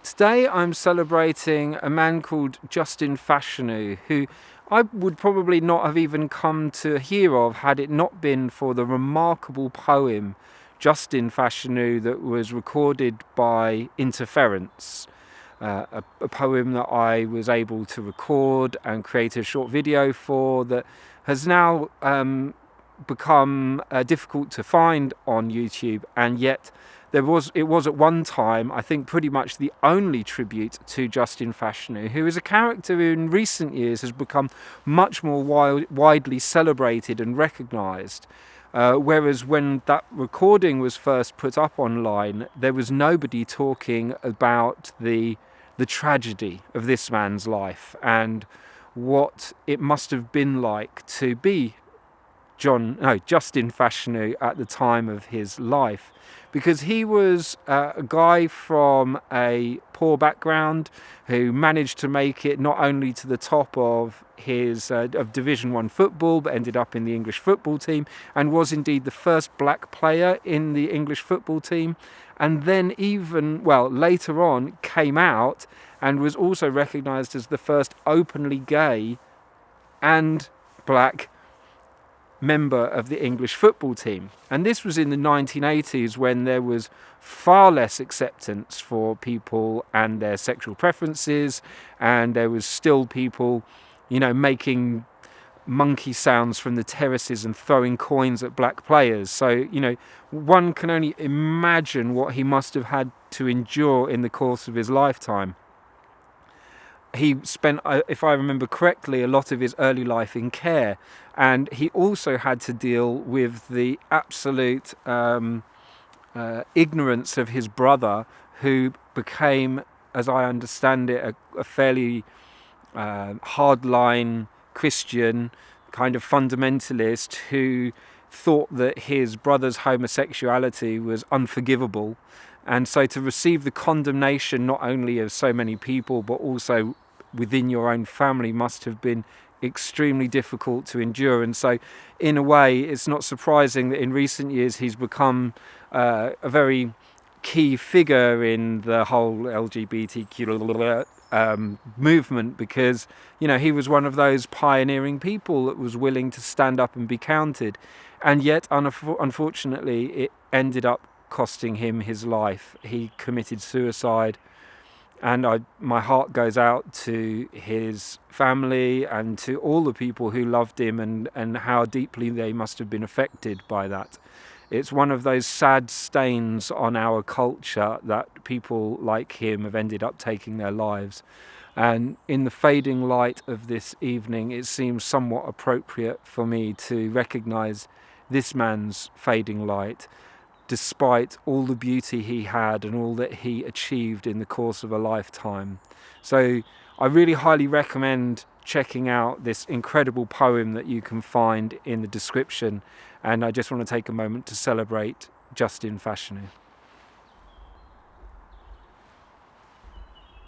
Today I'm celebrating a man called Justin Fashanu, who I would probably not have even come to hear of had it not been for the remarkable poem Justin Fashanu that was recorded by Interference. A poem that I was able to record and create a short video for that has now become difficult to find on YouTube, and yet it was at one time, I think, pretty much the only tribute to Justin Fashanu, who is a character who in recent years has become much more widely celebrated and recognised. Whereas when that recording was first put up online, there was nobody talking about the tragedy of this man's life and what it must have been like to be Justin Fashanu at the time of his life, because he was a guy from a poor background who managed to make it not only to the top of his of Division 1 football, but ended up in the English football team and was indeed the first black player in the English football team, and then later on came out and was also recognised as the first openly gay and black member of the English football team. And this was in the 1980s, when there was far less acceptance for people and their sexual preferences, and there was still people, making monkey sounds from the terraces and throwing coins at black players. So, one can only imagine what he must have had to endure in the course of his lifetime. He spent, if I remember correctly, a lot of his early life in care, and he also had to deal with the absolute ignorance of his brother, who became, as I understand it, a fairly hardline Christian kind of fundamentalist who thought that his brother's homosexuality was unforgivable. And so to receive the condemnation not only of so many people but also within your own family must have been extremely difficult to endure. And so in a way, it's not surprising that in recent years he's become a very key figure in the whole LGBTQ movement, because he was one of those pioneering people that was willing to stand up and be counted, and yet unfortunately it ended up costing him his life. He committed suicide, and my heart goes out to his family and to all the people who loved him, and how deeply they must have been affected by that. It's one of those sad stains on our culture that people like him have ended up taking their lives. And in the fading light of this evening, it seems somewhat appropriate for me to recognise this man's fading light, despite all the beauty he had and all that he achieved in the course of a lifetime. So I really highly recommend checking out this incredible poem that you can find in the description, and I just want to take a moment to celebrate Justin Fashanu.